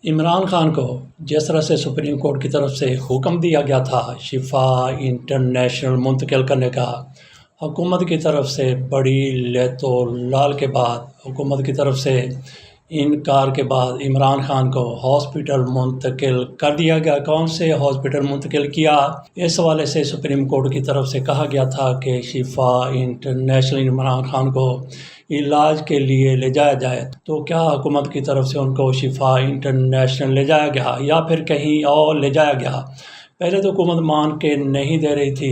عمران خان کو جس طرح سے سپریم کورٹ کی طرف سے حکم دیا گیا تھا شفا انٹرنیشنل منتقل کرنے کا، حکومت کی طرف سے بڑی لیت و لال کے بعد، حکومت کی طرف سے انکار کے بعد عمران خان کو ہاسپٹل منتقل کر دیا گیا۔ کون سے ہاسپٹل منتقل کیا؟ اس حوالے سے سپریم کورٹ کی طرف سے کہا گیا تھا کہ شفا انٹرنیشنل عمران خان کو علاج کے لیے لے جایا جائے، تو کیا حکومت کی طرف سے ان کو شفا انٹرنیشنل لے جایا گیا یا پھر کہیں اور لے جایا گیا؟ پہلے تو حکومت مان کے نہیں دے رہی تھی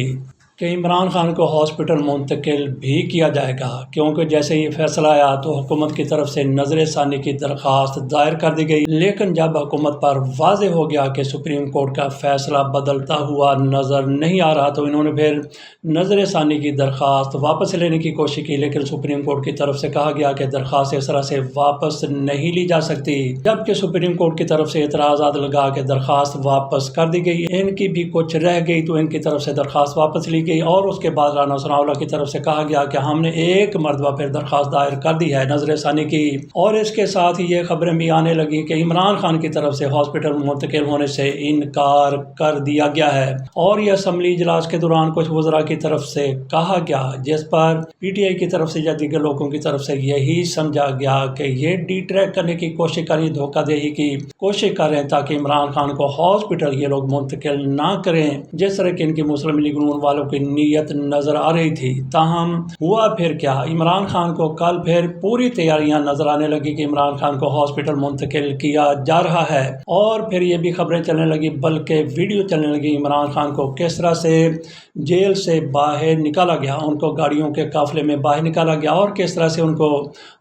کہ عمران خان کو ہاسپٹل منتقل بھی کیا جائے گا، کیونکہ جیسے یہ فیصلہ آیا تو حکومت کی طرف سے نظر ثانی کی درخواست دائر کر دی گئی، لیکن جب حکومت پر واضح ہو گیا کہ سپریم کورٹ کا فیصلہ بدلتا ہوا نظر نہیں آ رہا، تو انہوں نے پھر نظر ثانی کی درخواست واپس لینے کی کوشش کی، لیکن سپریم کورٹ کی طرف سے کہا گیا کہ درخواست اس طرح سے واپس نہیں لی جا سکتی، جبکہ سپریم کورٹ کی طرف سے اعتراضات لگا کے درخواست واپس کر دی گئی، ان کی بھی کچھ رہ گئی تو ان کی طرف سے درخواست واپس لی گئی، اور اس کے بعد رانا ثناء اللہ کی طرف سے کہا گیا کہ ہم نے ایک مرتبہ پھر درخواست دائر کر دی ہے نظر ثانی کی، اور اس کے ساتھ ہی یہ خبریں بھی آنے لگی کہ عمران خان کی طرف سے ہاسپٹل منتقل ہونے سے انکار کر دیا گیا ہے، اور یہ اسمبلی اجلاس کے دوران کچھ وزراء کی طرف سے کہا گیا، جس پر پی ٹی آئی کی طرف سے یا دیگر لوگوں کی طرف سے یہی سمجھا گیا کہ یہ ڈی ٹریک کرنے کی کوشش کر رہی، دھوکہ دہی کی کوشش کر رہے ہیں تاکہ عمران خان کو ہاسپٹل یہ لوگ منتقل نہ کریں، جس طرح کہ ان کی مسلم لیگ نون والوں کی نیت نظر آ رہی تھی۔ تاہم ہوا پھر کیا؟ عمران خان کو کل پھر پوری تیاریاں نظر آنے لگی کہ عمران خان کو ہاسپٹل منتقل کیا جا رہا ہے، اور پھر یہ بھی خبریں چلنے لگی، بلکہ ویڈیو چلنے لگی عمران خان کو کس طرح سے جیل سے باہر نکالا گیا، ان کو گاڑیوں کے قافلے میں باہر نکالا گیا اور کس طرح سے ان کو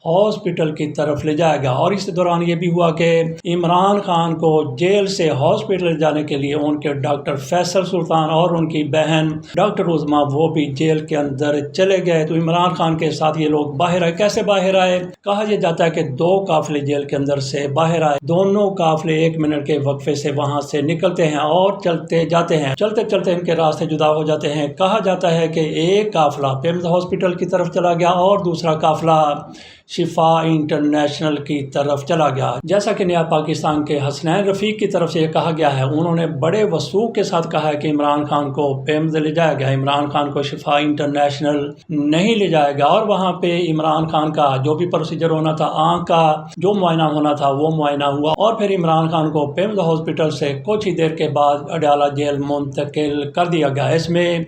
ہاسپٹل کی طرف لے جایا گیا، اور اس دوران یہ بھی ہوا کہ عمران خان کو جیل سے ہاسپٹل لے جانے کے لیے ان کے ڈاکٹر فیصل سلطان اور ان کی بہن ڈاکٹر عظمیٰ وہ بھی جیل کے اندر چلے گئے، تو عمران خان کے ساتھ یہ لوگ باہر آئے۔ کیسے باہر آئے؟ کہا یہ جاتا ہے کہ دو قافلے جیل کے اندر سے باہر آئے، دونوں قافلے 1 منٹ کے وقفے سے وہاں سے نکلتے ہیں اور چلتے جاتے ہیں، چلتے چلتے ان کے راستے جدا ہو جاتے ہیں۔ کہا جاتا ہے کہ ایک قافلہ پیمز ہاسپٹل کی طرف چلا گیا اور دوسرا قافلہ شفا انٹرنیشنل کی طرف چلا گیا، جیسا کہ نیا پاکستان کے حسنین رفیق کی طرف سے یہ کہا گیا ہے، انہوں نے بڑے وثوق کے ساتھ کہا ہے کہ عمران خان کو پیمز لے جایا گیا، عمران خان کو شفا انٹرنیشنل نہیں لے جایا گیا، اور وہاں پہ عمران خان کا جو بھی پروسیجر ہونا تھا، آنکھ کا جو معائنہ ہونا تھا وہ معائنہ ہوا، اور پھر عمران خان کو پیمز ہاسپٹل سے کچھ ہی دیر کے بعد اڈیالہ جیل منتقل کر دیا گیا۔ اس میں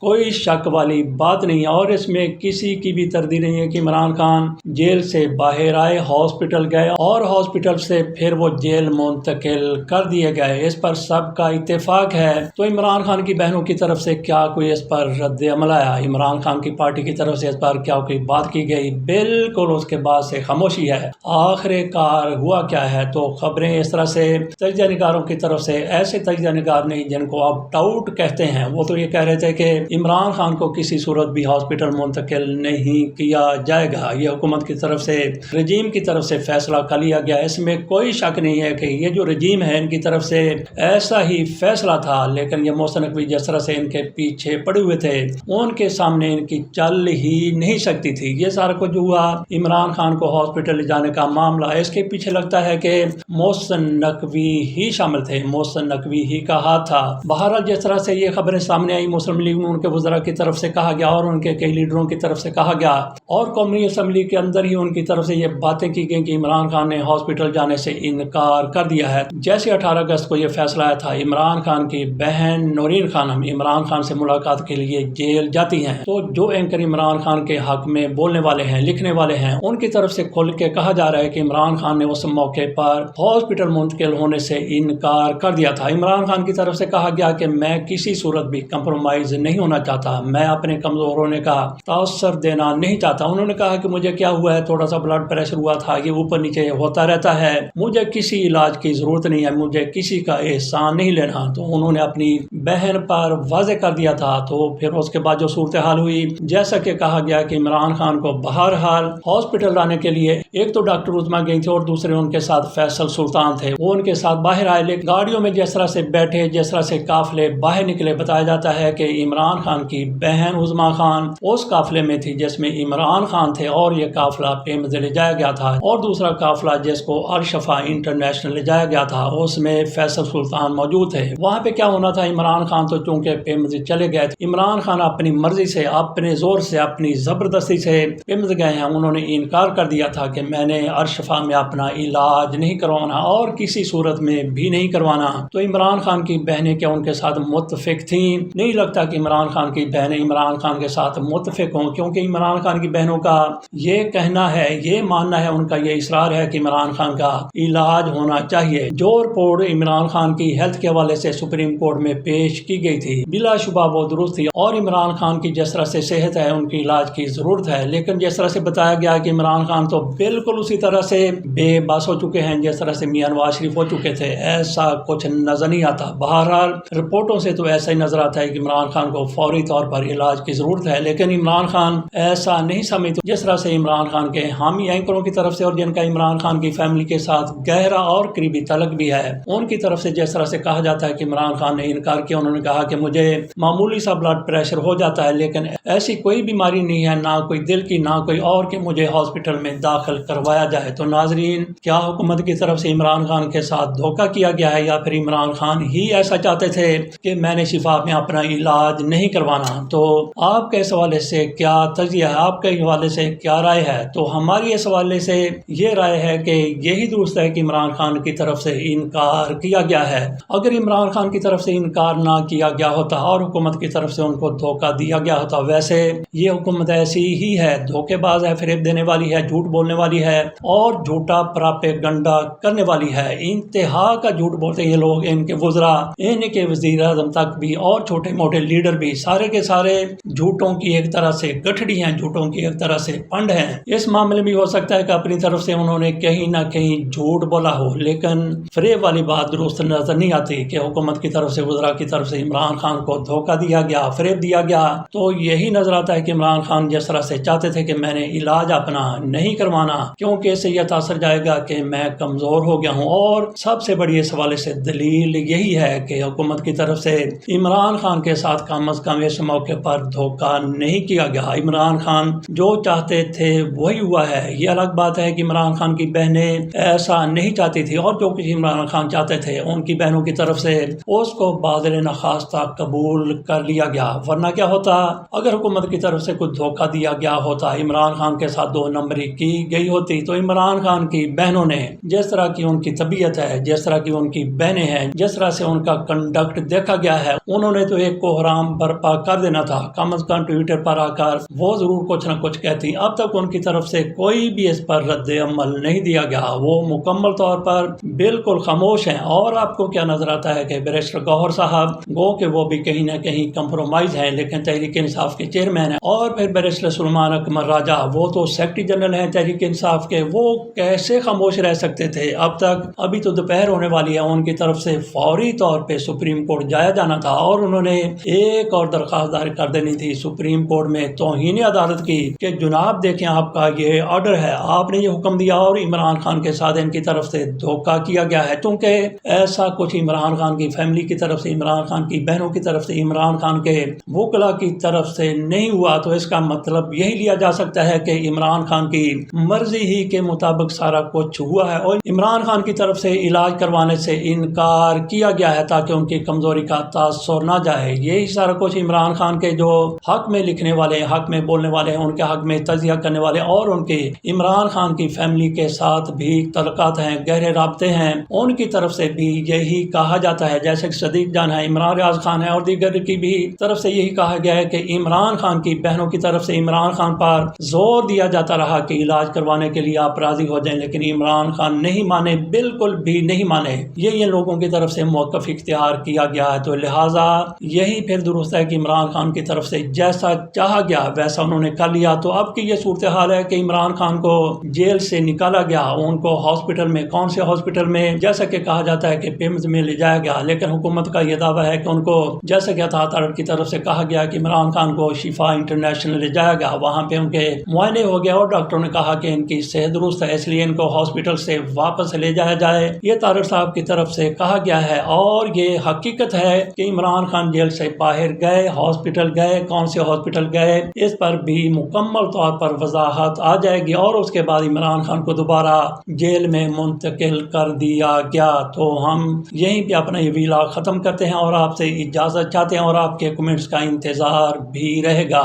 کوئی شک والی بات نہیں ہے، اور اس میں کسی کی بھی تردید نہیں ہے کہ عمران خان جیل سے باہر آئے، ہاسپٹل گئے اور ہاسپٹل سے پھر وہ جیل منتقل کر دیے گئے، اس پر سب کا اتفاق ہے۔ تو عمران خان کی بہنوں کی طرف سے کیا کوئی اس پر رد عمل آیا؟ عمران خان کی پارٹی کی طرف سے اس پر کیا کوئی بات کی گئی؟ بالکل اس کے بعد سے خاموشی ہے۔ آخر کار ہوا کیا ہے؟ تو خبریں اس طرح سے تجزیہ نگاروں کی طرف سے، ایسے تجزیہ نگار نہیں جن کو آپ ٹاؤٹ کہتے ہیں، وہ تو یہ کہہ رہے تھے کہ عمران خان کو کسی صورت بھی ہاسپٹل منتقل نہیں کیا جائے گا، یہ حکومت کی طرف سے رجیم کی طرف سے فیصلہ کر لیا گیا۔ اس میں کوئی شک نہیں ہے کہ یہ جو رجیم ہے ان کی طرف سے ایسا ہی فیصلہ تھا، لیکن یہ محسن نقوی جس طرح سے ان کے پیچھے پڑے ہوئے تھے ان کے سامنے ان کی چل ہی نہیں سکتی تھی۔ یہ سارا کچھ ہوا عمران خان کو ہاسپٹل لے جانے کا معاملہ، اس کے پیچھے لگتا ہے کہ محسن نقوی ہی شامل تھے، محسن نقوی ہی کا ہاتھ تھا۔ بہرحال جس طرح سے یہ خبریں سامنے آئی، مسلم لیگ ان کے وزراء کی طرف سے کہا گیا اور ان کے کئی لیڈروں کی طرف سے کہا گیا، اور قومی اسمبلی کے اندر ہی ان کی طرف سے یہ باتیں کی گئیں کہ عمران خان نے ہاسپٹل جانے سے انکار کر دیا ہے۔ جیسے 18 اگست کو یہ فیصلہ آیا تھا، عمران خان کی بہن نورین خانم عمران خان سے ملاقات کے لیے جیل جاتی ہیں، تو جو اینکر عمران خان کے حق میں بولنے والے ہیں، لکھنے والے ہیں، ان کی طرف سے کھل کے کہا جا رہا ہے کہ عمران خان نے اس موقع پر ہاسپٹل منتقل ہونے سے انکار کر دیا تھا۔ عمران خان کی طرف سے کہا گیا کہ میں کسی صورت بھی کمپرومائز نہیں ہونا چاہتا، میں اپنے کمزور ہونے کا تاثر دینا نہیں چاہتا۔ انہوں نے کہا کہ مجھے کیا ہوا ہے، تھوڑا سا بلڈ پریشر ہوا تھا، یہ اوپر نیچے ہوتا رہتا ہے، مجھے کسی علاج کی ضرورت نہیں ہے، مجھے کسی کا احسان نہیں لینا۔ تو انہوں نے اپنی بہن پر واضح کر دیا تھا تو پھر اس کے بعد جو صورتحال ہوئی، جیسا کہ کہا گیا کہ عمران خان کو بہرحال ہاسپٹل لانے کے لیے ایک تو ڈاکٹر عظمیٰ گئی تھی اور دوسرے ان کے ساتھ فیصل سلطان تھے، وہ ان کے ساتھ باہر آئے، لیکن گاڑیوں میں جس طرح سے بیٹھے، جس طرح سے قافلے باہر نکلے، بتایا جاتا ہے کہ عمران خان کی بہن عظمیٰ خان اس قافلے میں تھی جس میں عمران خان تھے، اور یہ قافلہ پیمز لے جایا گیا تھا، اور دوسرا قافلہ جس کو الشفا انٹرنیشنل لے جایا گیا تھا اس میں فیصل سلطان موجود تھے۔ وہاں پہ کیا ہونا تھا، عمران خان تو چونکہ پیمز چلے گئے تھے، عمران خان اپنی مرضی سے، اپنے زور سے، اپنی زبردستی سے پیمز گئے ہیں، انہوں نے انکار کر دیا تھا کہ میں نے الشفا میں اپنا علاج نہیں کروانا اور کسی صورت میں بھی نہیں کروانا۔ تو عمران خان کی بہنیں کیا ان کے ساتھ متفق تھیں؟ نہیں لگتا کہ عمران خان کی بہنیں عمران خان کے ساتھ متفق ہوں، کیونکہ عمران خان کی بہنوں کا یہ کہنا ہے، یہ ماننا ہے، ان کا یہ اصرار ہے کہ عمران خان کا علاج ہونا چاہیے۔ جو رپورٹ عمران خان کی ہیلتھ کے حوالے سے سپریم کورٹ میں پیش کی گئی تھی بلا شبہ وہ درست تھی، اور عمران خان کی جس طرح سے صحت ہے ان کی علاج کی ضرورت ہے، لیکن جس طرح سے بتایا گیا کہ عمران خان تو بالکل اسی طرح سے بے بس ہو چکے ہیں جس طرح سے میاں نواز شریف ہو چکے تھے، ایسا کچھ نظر نہیں آتا۔ بہرحال رپورٹوں سے تو ایسا ہی نظر آتا ہے کہ عمران خان کو فوری طور پر علاج کی ضرورت ہے، لیکن عمران خان ایسا نہیں سمجھتے جس طرح سے عمران خان کے حامی اینکروں کی طرف سے، اور جن کا عمران خان کی فیملی کے ساتھ گہرا اور قریبی تعلق بھی ہے، ان کی طرف سے جس طرح سے کہا جاتا ہے کہ عمران خان نے انکار کیا، انہوں نے کہا کہ مجھے معمولی سا بلڈ پریشر ہو جاتا ہے، لیکن ایسی کوئی بیماری نہیں ہے، نہ کوئی دل کی، نہ کوئی اور، کہ مجھے ہاسپٹل میں داخل کروایا جائے۔ تو ناظرین، کیا حکومت کی طرف سے عمران خان کے ساتھ دھوکہ کیا گیا ہے، یا پھر عمران خان ہی ایسا چاہتے تھے کہ میں نے شفا میں اپنا علاج نہیں کروانا؟ تو آپ کے اس حوالے سے کیا تجزیہ ہے، آپ کے حوالے سے کیا رائے ہے؟ تو ہماری اس حوالے سے یہ رائے ہے کہ یہی درست ہے کہ عمران خان کی طرف سے انکار کیا گیا ہے۔ اگر عمران خان کی طرف سے انکار نہ کیا گیا ہوتا اور حکومت کی طرف سے ان کو دھوکہ دیا گیا ہوتا، ویسے یہ حکومت ایسی ہی ہے، دھوکے باز ہے، فریب دینے والی ہے، جھوٹ بولنے والی ہے اور جھوٹا پراپیگنڈا کرنے والی ہے، انتہا کا جھوٹ بولتے یہ لوگ، ان کے وزراء، ان کے وزیر اعظم تک بھی، اور چھوٹے موٹے لیڈر بھی، سارے کے سارے جھوٹوں کی ایک طرح سے گٹھڑی ہیں، جھوٹوں کی ایک طرح سے پنڈ ہیں۔ اس معاملے میں ہو سکتا ہے کہ اپنی طرف سے انہوں نے کہیں نہ کہیں جھوٹ بولا ہو، لیکن فریب والی بات درست نظر نہیں آتی کہ حکومت کی طرف سے، وزراء کی طرف سے عمران خان کو دھوکہ دیا گیا، فریب دیا گیا۔ تو یہی نظر آتا ہے کہ عمران خان جس طرح سے چاہتے تھے کہ میں نے علاج اپنا نہیں کروانا کیونکہ اس سے یہ تاثر جائے گا کہ میں کمزور ہو گیا ہوں، اور سب سے بڑی اس حوالے سے دلیل یہی ہے کہ حکومت کی طرف سے عمران خان کے ساتھ کم از کم اس موقع پر دھوکہ نہیں کیا گیا۔ عمران خان جو چاہتے تھے وہی ہوا ہے۔ یہ الگ بات ہے کہ عمران خان کی بہنیں ایسا نہیں چاہتی تھی، اور جو کچھ عمران خان چاہتے تھے ان کی بہنوں کی طرف سے اس کو بادل نخواستہ قبول کر لیا گیا، ورنہ کیا ہوتا اگر حکومت کی طرف سے کچھ دھوکہ دیا گیا ہوتا، عمران خان کے ساتھ دو نمبری کی گئی ہوتی، تو عمران خان کی بہنوں نے جس طرح کی ان کی طبیعت ہے، جس طرح کی ان کی بہنیں ہیں، جس طرح سے ان کا کنڈکٹ دیکھا گیا ہے، انہوں نے تو ایک کوہرام برپا کر دینا تھا، کم از کم ٹویٹر پر آ کر وہ ضرور کچھ نہ کچھ کہتی۔ اب تک ان کی طرف سے کوئی بھی اس پر رد عمل نہیں دیا گیا، وہ مکمل طور پر بالکل خاموش ہیں۔ اور آپ کو کیا نظر آتا ہے کہ بیرسٹر گوہر صاحب گو کہ وہ بھی کہیں نہ کہیں کمپرومائز ہیں، لیکن تحریک انصاف کے چیئرمین ہیں، اور پھر بیرسٹر سلمان اکمل راجہ وہ تو سیکرٹری جنرل ہیں تحریک انصاف کے، وہ کیسے خاموش رہ سکتے تھے؟ اب تک ابھی تو دوپہر ہونے والی ہے، ان کی طرف سے فوری طور پہ سپریم کورٹ جایا جانا تھا، اور انہوں نے ایک اور درخواست دائر کر دینی تھی سپریم کورٹ میں توہین عدالت کی کہ جناب دیکھیں آپ کا یہ آرڈر ہے، آپ نے یہ حکم دیا اور عمران خان کے ساتھ ان کی طرف سے دھوکہ کیا گیا ہے، چونکہ ایسا کچھ عمران خان کی فیملی کی طرف سے، عمران خان کی بہنوں کی طرف سے، عمران خان کے وکلا کی طرف سے نہیں ہوا، تو اس کا مطلب یہی لیا جا سکتا ہے کہ عمران خان کی مرضی ہی کے مطابق سارا کچھ ہوا ہے، اور عمران خان کی طرف سے علاج کروانے سے انکار کیا گیا ہے تاکہ ان کی کمزوری کا تاثر نہ جائے۔ یہی سارا کچھ عمران خان کے جو حق میں لکھنے والے، حق میں بولنے والے ہیں، ان کے حق میں تجزیہ کرنے والے، اور ان کے عمران خان کی فیملی کے ساتھ بھی تعلقات ہیں، گہرے رابطے ہیں، ان کی طرف سے بھی یہی کہا جاتا ہے، جیسے کہ صدیق جان ہے، عمران ریاض خان ہے، اور دیگر کی بھی طرف سے یہی کہا گیا ہے کہ عمران خان کی بہنوں کی طرف سے عمران خان پر زور دیا جاتا رہا کہ علاج کروانے کے لیے آپ راضی ہو جائیں، لیکن عمران خان نہیں مانے، بالکل بھی نہیں مانے، یہ ان لوگوں کی طرف سے موقف اختیار کیا گیا ہے۔ تو لہٰذا یہی پھر درست ہے کہ عمران خان کی طرف سے جیسا چاہا گیا ویسا انہوں نے کر لیا۔ تو اب کی یہ صورتحال ہے کہ عمران خان کو جیل سے نکالا گیا، ان کو ہاسپٹل میں، کون سے ہاسپٹل میں، جیسا کہ کہا جاتا ہے کہ پیمز میں لے جایا گیا، لیکن حکومت کا یہ دعویٰ ہے کہ ان کو جیسا کہ اتحاد ڈاکٹر کی طرف سے کہا گیا کہ عمران خان کو شفا انٹرنیشنل لے جایا گیا. وہاں پہ ان کے معائنے ہو گیا اور ڈاکٹروں نے کہا کہ ان کی صحت درست ہے، اس لیے ان کو ہاسپٹل سے واپس لے جایا جائے. یہ طارق صاحب کی طرف سے کہا گیا ہے اور یہ حقیقت ہے کہ عمران خان جیل سے باہر گئے، ہاسپٹل گئے، کون سے ہاسپٹل گئے، اس پر بھی مکمل طور پر وضاحت آ جائے گی. اور اس کے بعد عمران خان کو دوبارہ جیل میں منتقل کر دیا گیا. تو ہم یہیں پہ اپنا یہ ویلاگ ختم کرتے ہیں اور آپ سے اجازت چاہتے ہیں اور آپ کے کمنٹس کا انتظار بھی رہے گا.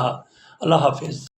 اللہ حافظ.